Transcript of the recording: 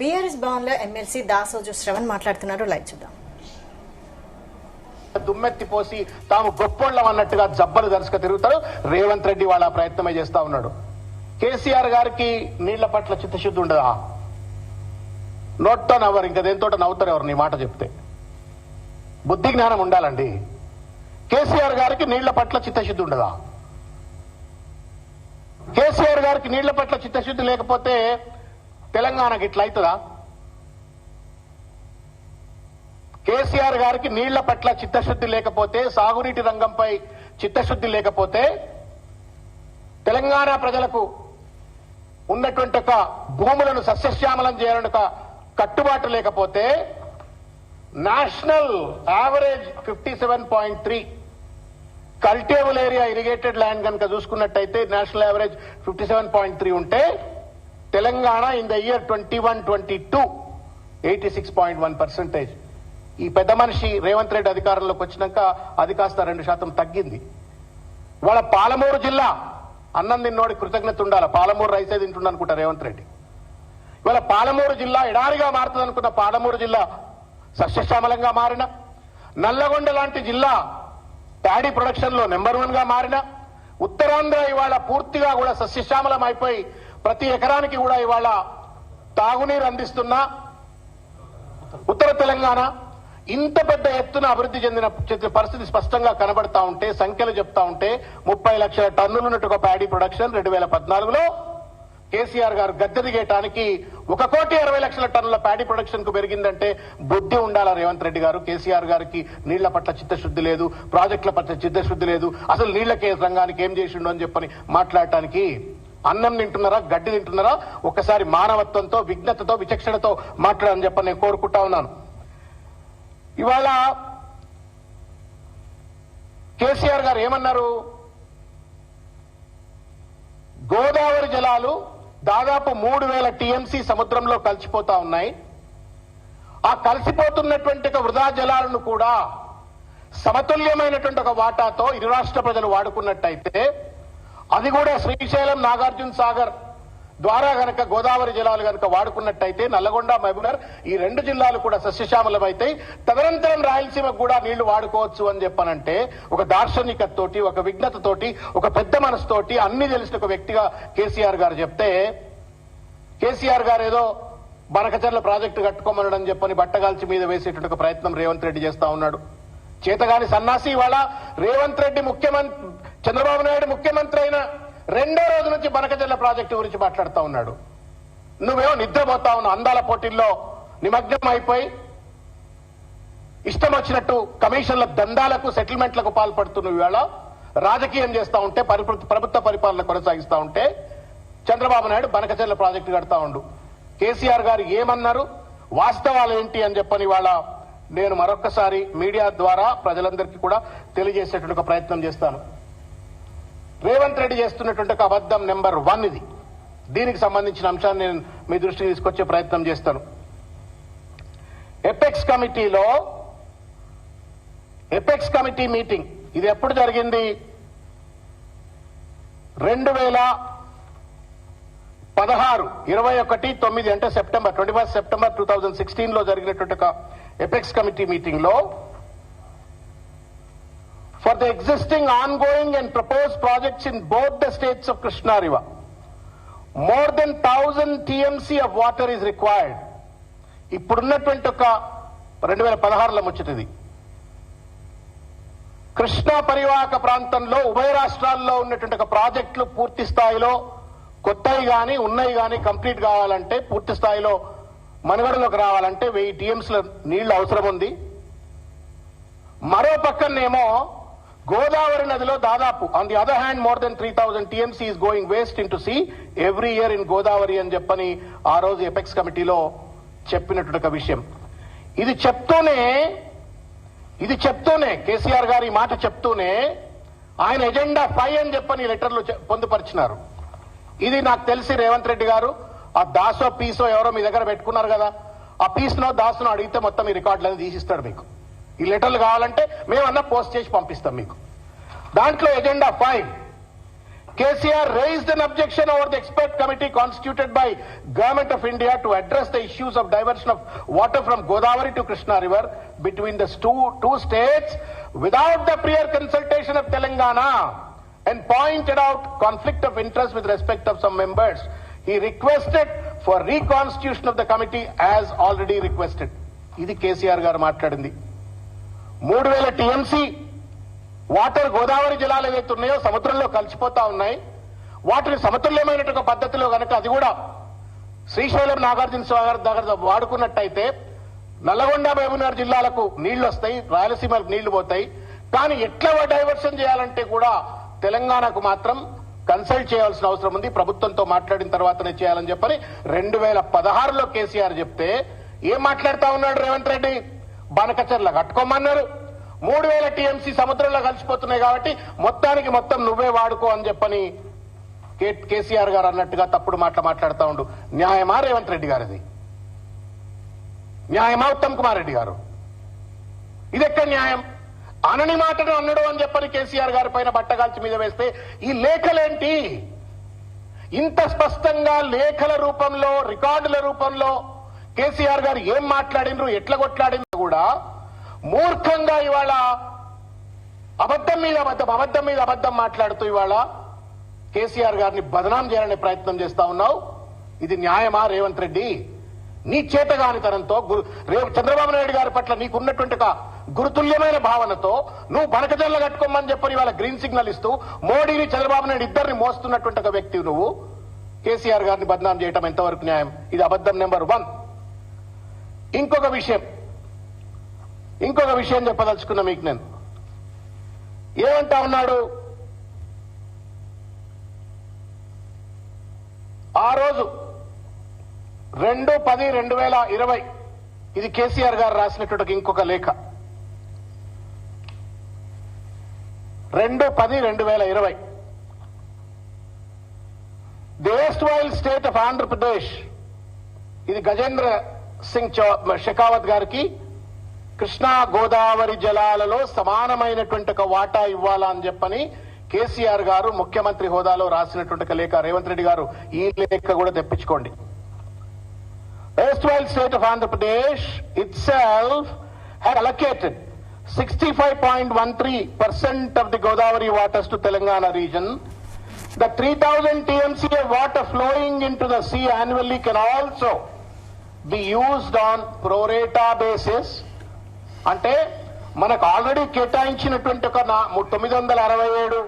BRS Bhavan లో MLC Dasoju Shravan మాట్లాడుతున్నారు. Live చూద్దాం. దుమ్మెత్తిపోసి తాము గొప్పోళ్ళం అన్నట్టుగా జబ్బలు దర్శక తిరుగుతారు. రేవంత్ రెడ్డి వాళ్ళ ప్రయత్నమే చేస్తా ఉన్నాడు. కేసీఆర్ గారికి నీళ్ల పట్ల చిత్తశుద్ధి ఉండదా? నోట్తో నవ్వరు, ఇంకా దేంతో నవ్వుతారు ఎవరు నీ మాట చెప్తే. బుద్ధి జ్ఞానం ఉండాలండి. కేసీఆర్ గారికి నీళ్ల పట్ల చిత్తశుద్ధి ఉండదా? కేసీఆర్ గారికి నీళ్ల పట్ల చిత్తశుద్ధి లేకపోతే తెలంగాణకి ఇట్లా అవుతుందా? కేసీఆర్ గారికి నీళ్ల పట్ల చిత్తశుద్ధి లేకపోతే, సాగునీటి రంగంపై చిత్తశుద్ధి లేకపోతే, తెలంగాణ ప్రజలకు ఉన్నటువంటి ఒక భూములను సస్యశ్యామలం చేయాలని ఒక కట్టుబాటు లేకపోతే, national average 57.3 cultivable area irrigated land కనుక చూసుకున్నట్టయితే నేషనల్ యావరేజ్ 57.3 ఉంటే, తెలంగాణ ఇన్ ద ఇయర్ 21-22 86.1%. ఈ పెద్ద మనిషి రేవంత్ రెడ్డి అధికారంలోకి వచ్చినాక అది కాస్త 2% తగ్గింది. వాళ్ళ పాలమూరు జిల్లా అన్నం తిన్నోడి కృతజ్ఞత ఉండాలి. పాలమూరు రైసే తింటుండ అనుకుంటా రేవంత్ రెడ్డి. ఇవాళ పాలమూరు జిల్లా ఎడారిగా మారుతుంది అనుకున్న పాలమూరు జిల్లా సస్యశ్యామలంగా మారిన, నల్లగొండ లాంటి జిల్లా ప్యాడీ ప్రొడక్షన్ లో నెంబర్ 1 గా మారిన, ఉత్తరాంధ్ర ఇవాళ పూర్తిగా కూడా సస్యశ్యామలం అయిపోయి ప్రతి ఎకరానికి కూడా ఇవాళ తాగునీరు అందిస్తున్న ఉత్తర తెలంగాణ ఇంత పెద్ద ఎత్తున అభివృద్ధి చెందిన పరిస్థితి స్పష్టంగా కనబడతా ఉంటే, సంఖ్యలు చెప్తా ఉంటే 30 లక్షల టన్నులు ఉన్నట్టు ఒక ప్యాడీ ప్రొడక్షన్ 2014లో కేసీఆర్ గారు గద్దె దిగేయటానికి 1,60,00,000 టన్నుల ప్యాడీ ప్రొడక్షన్ కు పెరిగిందంటే బుద్ధి ఉండాలా రేవంత్ రెడ్డి గారు. కేసీఆర్ గారికి నీళ్ల పట్ల చిత్తశుద్ధి లేదు, ప్రాజెక్టుల పట్ల చిత్తశుద్ధి లేదు, అసలు నీళ్లకే రంగానికి ఏం చేసిండు అని చెప్పని మాట్లాడటానికి. అన్నం తింటున్నారా, గడ్డి తింటున్నారా? ఒకసారి మానవత్వంతో, విజ్ఞతతో, విచక్షణతో మాట్లాడని చెప్పని నేను కోరుకుంటా ఉన్నాను. ఇవాళ కేసీఆర్ గారు ఏమన్నారు? గోదావరి జలాలు దాదాపు 3,000 టీఎంసీ సముద్రంలో కలిసిపోతా ఉన్నాయి. ఆ కలిసిపోతున్నటువంటి ఒక వృధా జలాలను కూడా సమతుల్యమైనటువంటి ఒక వాటాతో ఇరు రాష్ట్ర ప్రజలు వాడుకున్నట్టయితే, అది కూడా శ్రీశైలం, నాగార్జున సాగర్ ద్వారా గనక గోదావరి జలాలు గనక వాడుకున్నట్టయితే నల్లగొండ, మహబూబ్నగర్ ఈ 2 జిల్లాలు కూడా సస్యశ్యామలమైతాయి. తదనంతరం రాయలసీమకు కూడా నీళ్లు వాడుకోవచ్చు అని చెప్పనంటే, ఒక దార్శనికతతోటి, ఒక విజ్ఞతతోటి, ఒక పెద్ద మనసుతోటి అన్ని తెలిసిన ఒక వ్యక్తిగా కేసీఆర్ గారు చెప్తే, కేసీఆర్ గారు ఏదో బనకచర్ల ప్రాజెక్టు కట్టుకోమనడం చెప్పని బట్టగాల్చి మీద వేసేటువంటి ఒక ప్రయత్నం రేవంత్ రెడ్డి చేస్తా ఉన్నాడు. చేతగాని సన్నాసి. ఇవాళ రేవంత్ రెడ్డి చంద్రబాబు నాయుడు ముఖ్యమంత్రి అయిన 2వ రోజు నుంచి బనకచర్ల ప్రాజెక్టు గురించి మాట్లాడుతూ ఉన్నాడు. నువ్వేమో నిద్రపోతా ఉన్నావు, అందాల పోటీల్లో నిమగ్నం అయిపోయి ఇష్టం వచ్చినట్టు కమిషన్ల దందాలకు, సెటిల్మెంట్లకు పాల్పడుతున్నావు. ఇవాళ రాజకీయం చేస్తా ఉంటే, ప్రభుత్వ పరిపాలన కొనసాగిస్తా ఉంటే, చంద్రబాబు నాయుడు బనకచర్ల ప్రాజెక్టు కడతా ఉండు. కేసీఆర్ గారు ఏమన్నారు, వాస్తవాలు ఏంటి అని చెప్పని ఇవాళ నేను మరొక్కసారి మీడియా ద్వారా ప్రజలందరికీ కూడా తెలియజేసేటువంటి ఒక ప్రయత్నం చేస్తాను. రేవంత్ రెడ్డి చేస్తున్నటువంటి ఒక అబద్ధం నెంబర్ 1 ఇది. దీనికి సంబంధించిన అంశాన్ని నేను మీ దృష్టికి తీసుకొచ్చే ప్రయత్నం చేస్తాను. ఎపెక్స్ కమిటీ మీటింగ్ ఇది ఎప్పుడు జరిగింది? 2016 21/9 అంటే సెప్టెంబర్ 21 సెప్టెంబర్ 2016 లో జరిగినటువంటి ఒక ఎపెక్స్ కమిటీ మీటింగ్ లో, for the existing ongoing and proposed projects in both the states of Krishna River, more than 1,000 TMC of water is required. ఇప్పుడున్నటువంటి ఒక 2016లో ముచ్చటిది. కృష్ణా పరివాహక ప్రాంతంలో ఉభయ రాష్ట్రాల్లో ఉన్నటువంటి ఒక ప్రాజెక్టులు పూర్తి స్థాయిలో కొత్తవి గాని ఉన్నాయి గాని కంప్లీట్ కావాలంటే, పూర్తి స్థాయిలో మనుగడలోకి రావాలంటే 1000 టీఎంసీల నీళ్లు అవసరం ఉంది. మరో పక్కనేమో గోదావరి నదిలో దాదాపు, on the other hand, more than 3,000 TMC is going waste in to sea every year in Godavari అని చెప్పని ఆ రోజు ఎపెక్స్ కమిటీలో చెప్పినటువంటి ఒక విషయం. ఇది చెప్తూనే కేసీఆర్ గారు ఈ మాట చెప్తూనే ఆయన ఎజెండా 5 అని చెప్పని లెటర్లు పొందుపరిచినారు. ఇది నాకు తెలిసి రేవంత్ రెడ్డి గారు ఆ దాసో పీసో ఎవరో మీ దగ్గర పెట్టుకున్నారు కదా, ఆ పీస్నో దాసునో అడిగితే మొత్తం ఈ రికార్డులను తీసిస్తాడు మీకు. ఈ లెటర్లు కావాలంటే మేమన్నా పోస్ట్ చేసి పంపిస్తాం మీకు. దాంట్లో agenda 5 KCR raised an objection over the expert committee constituted by Government of India to address the issues of diversion of water from Godavari to Krishna River between the two states without the prior consultation of Telangana and pointed out conflict of interest with respect of some members. He requested for reconstitution of the committee as already requested. ఇది కేసీఆర్ గారు మాట్లాడింది. 3000 TMC water Godavari జలాలు ఏవైతే ఉన్నాయో సముద్రంలో కలిసిపోతా ఉన్నాయి. వాటిని సమతుల్యమైనటువంటి పద్ధతిలో కనుక అది కూడా శ్రీశైలం నాగార్జున సాగర్ దగ్గర వాడుకున్నట్టయితే నల్లగొండ మహబూబ్నగర్ జిల్లాలకు నీళ్లు వస్తాయి, రాయలసీమలకు నీళ్లు పోతాయి. కానీ ఎట్లా డైవర్షన్ చేయాలంటే కూడా తెలంగాణకు మాత్రం కన్సల్ట్ చేయాల్సిన అవసరం ఉంది. ప్రభుత్వంతో మాట్లాడిన తర్వాతనే చేయాలని చెప్పని 2016లో కేసీఆర్ చెప్తే ఏం మాట్లాడుతా ఉన్నాడు రేవంత్ రెడ్డి? బనకచర్ల కట్టుకోమన్నారు. 3000 టీఎంసీ సముద్రంలో కలిసిపోతున్నాయి కాబట్టి మొత్తానికి మొత్తం నువ్వే వాడుకో అని చెప్పని కేసీఆర్ గారు అన్నట్టుగా తప్పుడు మాట్లాడుతూ ఉండు. న్యాయమా రేవంత్ రెడ్డి గారిది? న్యాయమా ఉత్తమ్ కుమార్ రెడ్డి గారు? ఇది ఎక్కడ న్యాయం? అనని మాటను అన్నడు అని చెప్పని కేసీఆర్ గారి పైన బట్టగాల్చి మీద వేస్తే ఈ లేఖలేంటి? ఇంత స్పష్టంగా లేఖల రూపంలో, రికార్డుల రూపంలో కేసీఆర్ గారు ఏం మాట్లాడినరు, ఎట్లా కొట్లాడినరు కూడా మూర్ఖంగా ఇవాళ అబద్ధం మీద అబద్ధం మాట్లాడుతూ ఇవాళ కేసీఆర్ గారిని బదనాం చేయాలనే ప్రయత్నం చేస్తా ఉన్నావు. ఇది న్యాయమా రేవంత్ రెడ్డి? నీ చేతగానితనంతో చంద్రబాబు నాయుడు గారి పట్ల నీకున్నటువంటి ఒక గురుతుల్యమైన భావనతో నువ్వు బనకజల్ల కట్టుకోమని చెప్పని ఇవాళ గ్రీన్ సిగ్నల్ ఇస్తూ మోడీని చంద్రబాబు నాయుడు ఇద్దరిని మోస్తున్నటువంటి ఒక వ్యక్తి నువ్వు కేసీఆర్ గారిని బదనాం చేయటం ఎంతవరకు న్యాయం? ఇది అబద్ధం నెంబర్ 1. ఇంకొక విషయం చెప్పదలుచుకున్నా మీకు. నేను ఏమంటా ఉన్నాడు? ఆ రోజు 2/10/2020 ఇది కేసీఆర్ గారు రాసినటువంటి ఇంకొక లేఖ. 2/10/2020 the erstwhile state of Andhra Pradesh, ఇది గజేంద్ర సింగ్ షెకావత్ గారికి కృష్ణా గోదావరి జలాలలో సమానమైనటువంటి ఒక వాటా ఇవ్వాలా అని చెప్పని కేసీఆర్ గారు ముఖ్యమంత్రి హోదాలో రాసినటువంటి లేఖ. రేవంత్ రెడ్డి గారు ఈ లేఖ కూడా తెప్పించుకోండి. erstwhile state of Andhra Pradesh itself had allocated 65.13% of the Godavari waters to Telangana region. The 3,000 TMC of water flowing into the sea annually can also be used on pro rata basis. అంటే మనకు already కేటాయించినటువంటి ఒక 967